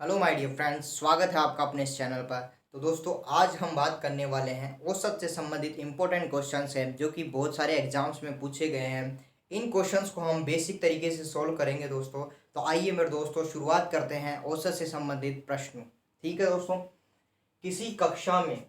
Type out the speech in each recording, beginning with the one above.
Hello my dear friends, स्वागत है आपका अपने इस चैनल पर। तो दोस्तों, आज हम बात करने वाले हैं औसत से संबंधित इंपॉर्टेंट क्वेश्चंस हैं जो कि बहुत सारे एग्जाम्स में पूछे गए हैं। इन क्वेश्चंस को हम बेसिक तरीके से सॉल्व करेंगे दोस्तों। तो आइए मेरे दोस्तों, शुरुआत करते हैं औसत से संबंधित प्रश्न। ठीक है दोस्तों, किसी कक्षा में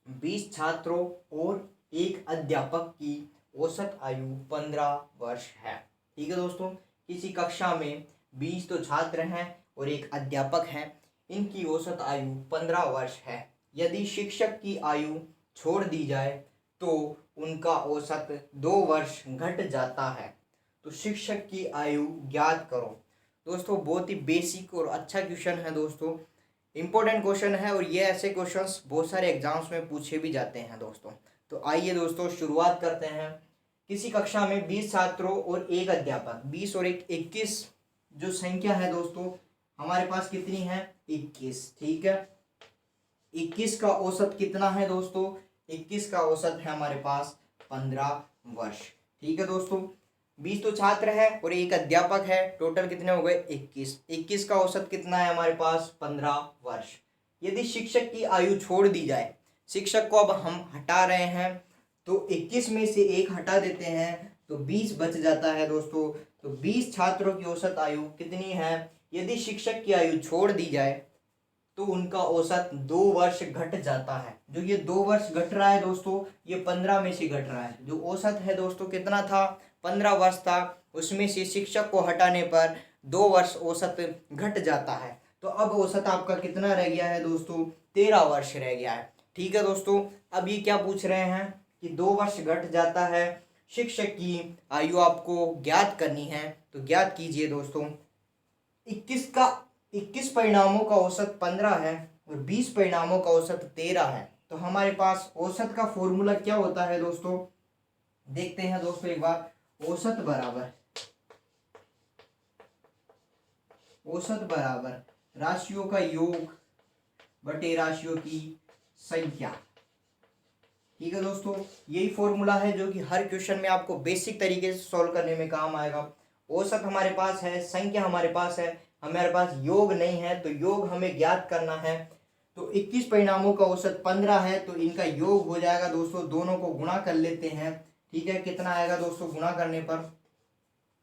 20 छात्रों और एक अध्यापक की औसत आयु 15 वर्ष है। ठीक है दोस्तों, किसी कक्षा में 20 तो छात्र हैं और एक अध्यापक हैं। इनकी औसत आयु 15 वर्ष है। यदि शिक्षक की आयु छोड़ दी जाए तो उनका औसत 2 वर्ष घट जाता है। तो शिक्षक की आयु ज्ञात करो। दोस्तों, बहुत ही बेसिक और अच्छा क्वेश्चन है दोस्तों। इम्पोर्टेंट क्वेश्चन है और ये ऐसे क्वेश्चंस बहुत सारे एग्जाम्स में पूछे भी जाते हैं दोस्तों। तो आइए दोस्तों, शुरुआत करते हैं। किसी कक्षा में 20 छात्रों और एक अध्यापक, 20 और एक 21 जो संख्या है दोस्तों हमारे पास कितनी है? 21। ठीक है, 21 का औसत कितना है दोस्तों? 21 का औसत है हमारे पास 15 वर्ष। ठीक है दोस्तों, 20 तो छात्र है और एक अध्यापक है, टोटल कितने हो गए? 21। 21 का औसत कितना है हमारे पास? 15 वर्ष। यदि शिक्षक की आयु छोड़ दी जाए, शिक्षक को अब हम हटा रहे हैं तो 21 में से एक हटा देते हैं तो 20 बच जाता है दोस्तों। तो 20 छात्रों की औसत आयु कितनी है? यदि शिक्षक की आयु छोड़ दी जाए तो उनका औसत 2 वर्ष घट जाता है। जो ये 2 वर्ष घट रहा है दोस्तों, ये 15 में से घट रहा है। जो औसत है दोस्तों कितना था? 15 वर्ष था। उसमें से शिक्षक को हटाने पर 2 वर्ष औसत घट जाता है। तो अब औसत आपका कितना रह गया है दोस्तों? 13 वर्ष रह गया है। ठीक है दोस्तों, अब ये क्या पूछ रहे हैं कि 2 वर्ष घट जाता है, शिक्षक की आयु आपको ज्ञात करनी है। तो ज्ञात कीजिए दोस्तों। 21 परिणामों का औसत 15 है और 20 परिणामों का औसत 13 है। तो हमारे पास औसत का फॉर्मूला क्या होता है दोस्तों? देखते हैं दोस्तों एक बार। औसत बराबर राशियों का योग बटे राशियों की संख्या। ठीक है दोस्तों, यही फॉर्मूला है जो कि हर क्वेश्चन में आपको बेसिक तरीके से सॉल्व करने में काम आएगा। औसत हमारे पास है, संख्या हमारे पास है, हमारे पास योग नहीं है, तो योग हमें ज्ञात करना है। तो 21 परिणामों का औसत 15 है, तो इनका योग हो जाएगा दोस्तों। दोनों को गुणा कर लेते हैं। ठीक है, कितना आएगा दोस्तों? गुणा करने पर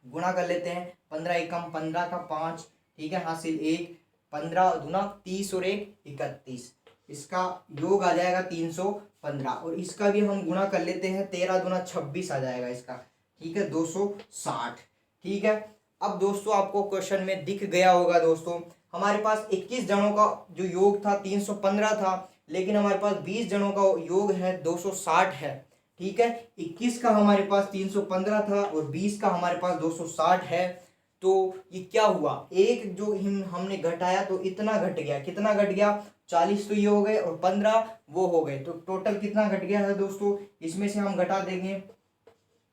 गुणा कर लेते हैं। 15 एकम 15 का 5। ठीक है, हासिल 1। 15 दूना 30 और 1 31। इसका योग आ जाएगा 315 और इसका भी हम गुणा कर लेते हैं। 13 दूना 26 आ जाएगा इसका। ठीक है, 260। ठीक है, अब दोस्तों आपको क्वेश्चन में दिख गया होगा दोस्तों, हमारे पास 21 जनों का जो योग था 315 था, लेकिन हमारे पास 20 जनों का योग है 260 है। ठीक है, 21 का हमारे पास 315 था और 20 का हमारे पास 260 है। तो ये क्या हुआ? एक जो हमने घटाया तो इतना घट गया। कितना घट गया? 40 तो ये हो गए और 15 वो हो गए। तो टोटल कितना घट गया है दोस्तों? इसमें से हम घटा देंगे।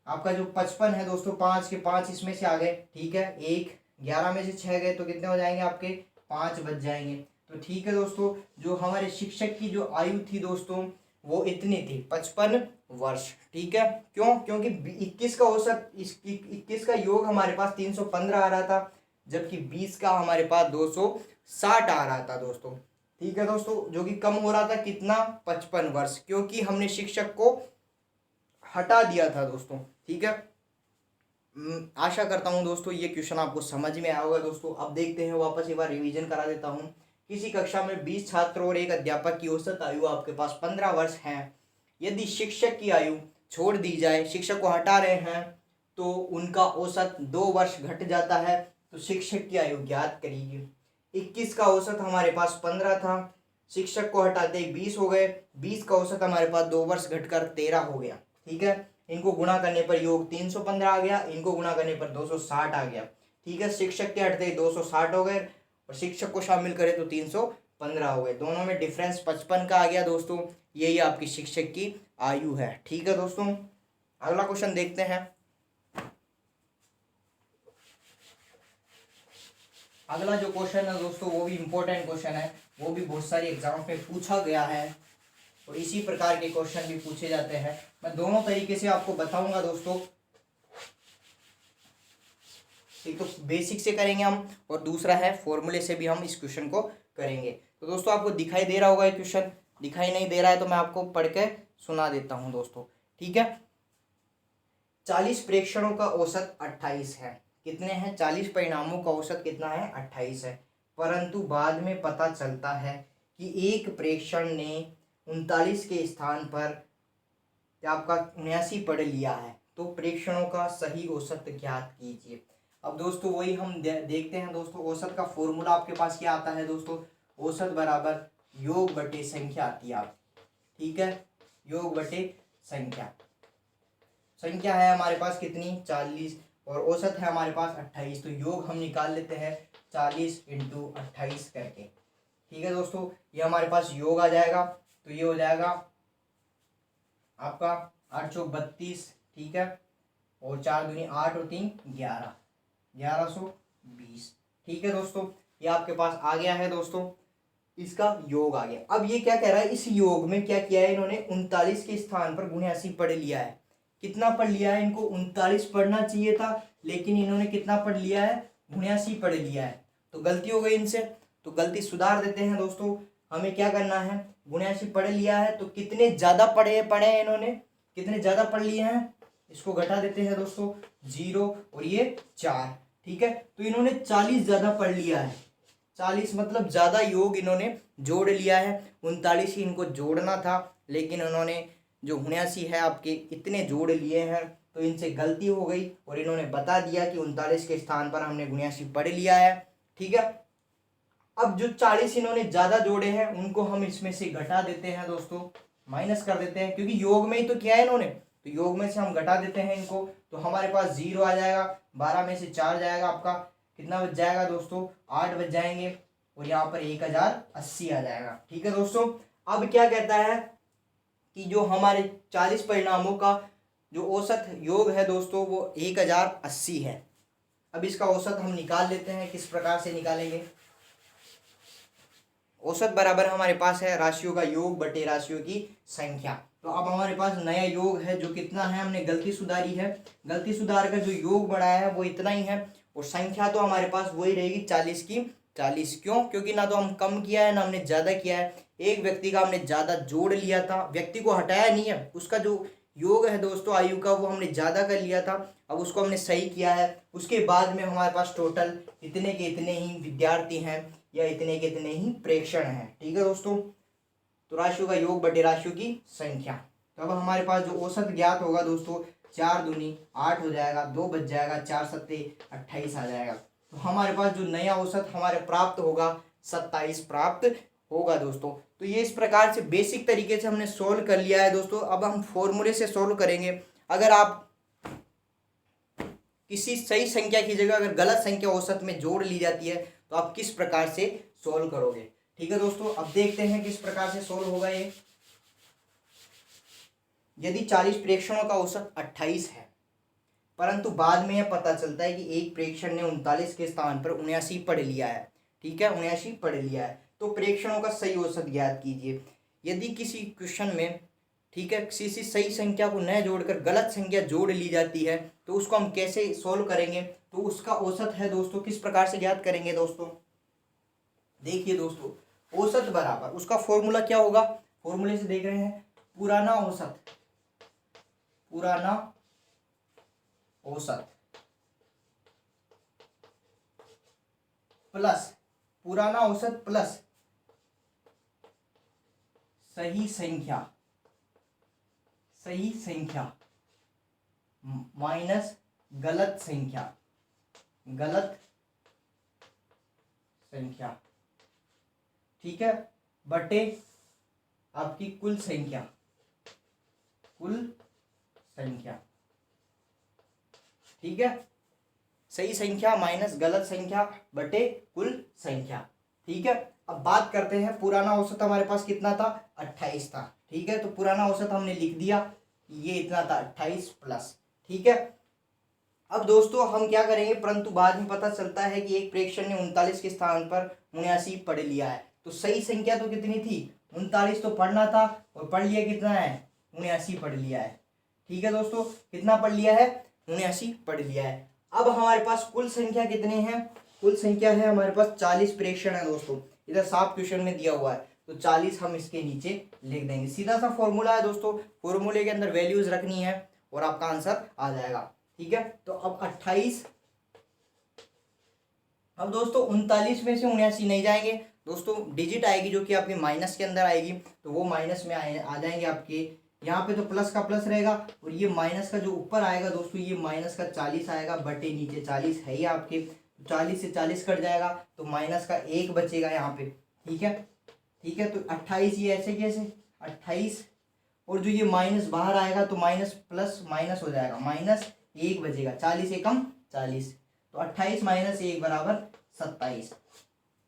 आपका जो 55 है दोस्तों, 5 के 5 इसमें से आ गए। ठीक है, 1 11 में से 6 गए तो कितने हो जाएंगे आपके? 5 बच जाएंगे। तो ठीक है दोस्तों, जो हमारे शिक्षक की जो आयु थी दोस्तों वो इतनी थी, 55 वर्ष। ठीक है, क्यों? क्योंकि 21 का औसत, 21 का योग हमारे पास 315 आ रहा था, जबकि 20 का हमारे पास 260 आ रहा था दोस्तों। ठीक है दोस्तों, जो कि कम हो रहा था कितना? 55 वर्ष, क्योंकि हमने शिक्षक को हटा दिया था दोस्तों। ठीक है, आशा करता हूं दोस्तों ये क्वेश्चन आपको समझ में आया होगा दोस्तों। अब देखते हैं, वापस एक बार रिवीजन करा देता हूं। किसी कक्षा में 20 छात्रों और एक अध्यापक की औसत आयु आपके पास 15 वर्ष है। यदि शिक्षक की आयु छोड़ दी जाए, शिक्षक को हटा रहे हैं, तो उनका औसत 2 वर्ष घट जाता है। तो शिक्षक की आयु ज्ञात करिए। 21 का औसत हमारे पास 15 था, शिक्षक को हटाते ही 20 हो गए। 20 का औसत हमारे पास 2 वर्ष घटकर 13 हो गया। ठीक है, इनको गुणा करने पर योग 315 आ गया, इनको गुणा करने पर 260 आ गया। ठीक है, शिक्षक के हटते ही 260 हो गए और शिक्षक को शामिल करें तो 315 हो गए। दोनों में डिफरेंस 55 का आ गया दोस्तों। यही आपकी शिक्षक की आयु है। ठीक है दोस्तों, अगला क्वेश्चन देखते हैं। अगला जो क्वेश्चन है दोस्तों वो भी इम्पोर्टेंट क्वेश्चन है, वो भी बहुत सारी एग्जाम में पूछा गया है और इसी प्रकार के क्वेश्चन भी पूछे जाते हैं। मैं दोनों तरीके से आपको बताऊंगा दोस्तों। एक तो बेसिक से करेंगे हम और दूसरा है फॉर्मूले से भी हम इस क्वेश्चन को करेंगे। तो दोस्तों आपको दिखाई दे रहा होगा ये क्वेश्चन, दिखाई नहीं दे रहा है तो मैं आपको पढ़ के सुना देता हूँ दोस्तों, ठीक है। 40 प्रेक्षणों का औसत 28 है। कितने हैं? 40 परिणामों का औसत कितना है? 28 है। परंतु बाद में पता चलता है कि एक प्रेक्षण ने 39 के स्थान पर आपका 79 पढ़ लिया है। तो प्रेक्षणों का सही औसत ज्ञात कीजिए। अब दोस्तों वही हम देखते हैं दोस्तों। औसत का फॉर्मूला आपके पास क्या आता है दोस्तों? औसत बराबर योग बटे संख्या आती है आप, ठीक है। योग बटे संख्या, संख्या है हमारे पास कितनी? 40 और औसत है हमारे पास 28। तो योग हम निकाल लेते हैं 40 इंटू 28 करके, ठीक है दोस्तों। ये हमारे पास योग आ जाएगा। तो ये हो जाएगा आपका 8 चौक 32, ठीक है। और 4 दूनी 8 और 3 11, 1120, ठीक है दोस्तों। ये आपके पास आ गया है दोस्तों, इसका योग आ गया। अब ये क्या कह रहा है? इस योग में क्या किया है इन्होंने? 39 के स्थान पर 79 पढ़ लिया है। कितना पढ़ लिया है? इनको 39 पढ़ना चाहिए था, लेकिन इन्होंने कितना पढ़ लिया है? 79 पढ़ लिया है। तो गलती हो गई इनसे, तो गलती सुधार देते हैं दोस्तों। हमें क्या करना है? 79 पढ़ लिया है तो कितने ज्यादा पढ़े हैं इन्होंने? कितने ज्यादा पढ़ लिए हैं? इसको घटा देते हैं दोस्तों, 0 और ये 4, ठीक है। तो इन्होंने 40 ज्यादा पढ़ लिया है। 40 मतलब ज्यादा योग इन्होंने जोड़ लिया है। 39 ही इनको जोड़ना था, लेकिन उन्होंने जो 79 है आपके इतने जोड़ लिए हैं। तो इनसे गलती हो गई और इन्होंने बता दिया कि 39 के स्थान पर हमने 79 पढ़ लिया है, ठीक है। अब जो 40 इन्होंने ज्यादा जोड़े हैं उनको हम इसमें से घटा देते हैं दोस्तों, माइनस कर देते हैं, क्योंकि योग में ही तो किया है इन्होंने। तो योग में से हम घटा देते हैं इनको, तो हमारे पास 0 आ जाएगा। 12 में से 4 जाएगा, आपका कितना बच जाएगा दोस्तों? 8 बच जाएंगे। और यहाँ पर 1080 आ जाएगा, ठीक है दोस्तों। अब क्या कहता है कि जो हमारे 40 परिणामों का जो औसत योग है दोस्तों वो 1080 है। अब इसका औसत हम निकाल लेते हैं। किस प्रकार से निकालेंगे? औसत बराबर हमारे पास है राशियों का योग बटे राशियों की संख्या। तो अब हमारे पास नया योग है जो कितना है? हमने गलती सुधारी है, गलती सुधार कर जो योग बढ़ाया है वो इतना ही है। और संख्या तो हमारे पास वही रहेगी 40 की 40। क्यों? क्योंकि ना तो हम कम किया है ना हमने ज्यादा किया है। एक व्यक्ति का हमने ज्यादा जोड़ लिया था, व्यक्ति को हटाया नहीं है। उसका जो योग है दोस्तों आयु का वो हमने ज्यादा कर लिया था, अब उसको हमने सही किया है। उसके बाद में हमारे पास टोटल इतने के इतने ही विद्यार्थी हैं या इतने के इतने ही प्रेक्षण हैं, ठीक है दोस्तों। तो राशियों का योग बटे राशियों की संख्या। तो अब हमारे पास जो औसत ज्ञात होगा दोस्तों, 4 दूनी 8 हो जाएगा, 2 बच जाएगा, 4 सत्ते 28 आ जाएगा। तो हमारे पास जो नया औसत हमारे प्राप्त होगा 27 प्राप्त होगा दोस्तों। तो ये इस प्रकार से बेसिक तरीके से हमने सोल्व कर लिया है दोस्तों। अब हम फॉर्मूले से सोल्व करेंगे। अगर आप किसी सही संख्या की जगह अगर गलत संख्या औसत में जोड़ ली जाती है तो आप किस प्रकार से सोल्व करोगे, ठीक है दोस्तों। अब देखते हैं किस प्रकार से सोल्व होगा ये। यदि 40 प्रेक्षणों का औसत 28 है, परंतु बाद में यह पता चलता है कि एक प्रेक्षण ने 39 के स्थान पर 79 पढ़ लिया है, ठीक है, 79 पढ़ लिया है। तो प्रेक्षणों का सही औसत ज्ञात कीजिए। यदि किसी क्वेश्चन में, ठीक है, किसी सही संख्या को न जोड़कर गलत संख्या जोड़ ली जाती है तो उसको हम कैसे सोल्व करेंगे? तो उसका औसत है दोस्तों, किस प्रकार से ज्ञात करेंगे दोस्तों? देखिए दोस्तों, औसत बराबर उसका फॉर्मूला क्या होगा? फॉर्मूले से देख रहे हैं, पुराना औसत, पुराना औसत प्लस पुराना औसत प्लस सही संख्या, सही संख्या माइनस गलत संख्या, गलत संख्या, ठीक है, बटे आपकी कुल संख्या, कुल संख्या, ठीक है। सही संख्या माइनस गलत संख्या बटे कुल संख्या, ठीक है। अब बात करते हैं, पुराना औसत हमारे पास कितना था? 28 था, ठीक है। तो पुराना औसत हमने लिख दिया, ये इतना था 28 प्लस, ठीक है। अब दोस्तों हम क्या करेंगे, परंतु बाद में पता चलता है कि एक प्रेक्षण ने 39 के स्थान पर 79 पढ़ लिया है। तो सही संख्या तो कितनी थी? 39 तो पढ़ना था, और पढ़ लिया कितना है? 79 पढ़ लिया है, ठीक है दोस्तों। कितना पढ़ लिया है? 79 पढ़ लिया है। अब हमारे पास कुल संख्या कितने हैं, कुल संख्या है हमारे पास 40 प्रेक्षण है दोस्तों, इधर साफ क्वेश्चन में दिया हुआ है, तो 40 हम इसके नीचे लिख देंगे। सीधा सा फॉर्मूला है दोस्तों, फॉर्मूले के अंदर वैल्यूज रखनी है और आपका आंसर आ जाएगा। ठीक है, तो अब 28, अब दोस्तों 39 में से 79 नहीं जाएंगे दोस्तों, डिजिट आएगी जो कि आपके माइनस के अंदर आएगी, तो वो माइनस में आ जाएंगे आपके, यहाँ पे तो प्लस का प्लस रहेगा और ये माइनस का जो ऊपर आएगा दोस्तों, ये माइनस का 40 आएगा, बटे नीचे 40 है ही आपके, 40 से 40 कट जाएगा तो माइनस का 1 बचेगा यहाँ पे। ठीक है, ठीक है, तो 28 ये ऐसे कैसे 28, और जो ये माइनस बाहर आएगा तो माइनस प्लस माइनस हो जाएगा, -1 बचेगा, 40 एकम 40, तो 28 - 1 बराबर 27।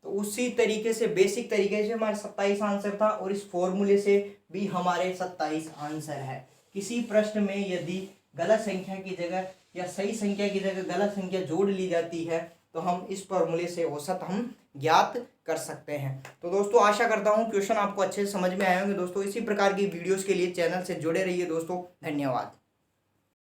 तो उसी तरीके से बेसिक तरीके से हमारा 27 आंसर था, और इस फॉर्मूले से भी हमारे 27 आंसर है। किसी प्रश्न में यदि गलत संख्या की जगह या सही संख्या की जगह गलत संख्या जोड़ ली जाती है तो हम इस फॉर्मूले से औसत हम ज्ञात कर सकते हैं। तो दोस्तों आशा करता हूँ क्वेश्चन आपको अच्छे से समझ में आए होंगे दोस्तों। इसी प्रकार की वीडियोस के लिए चैनल से जुड़े रहिए दोस्तों। धन्यवाद।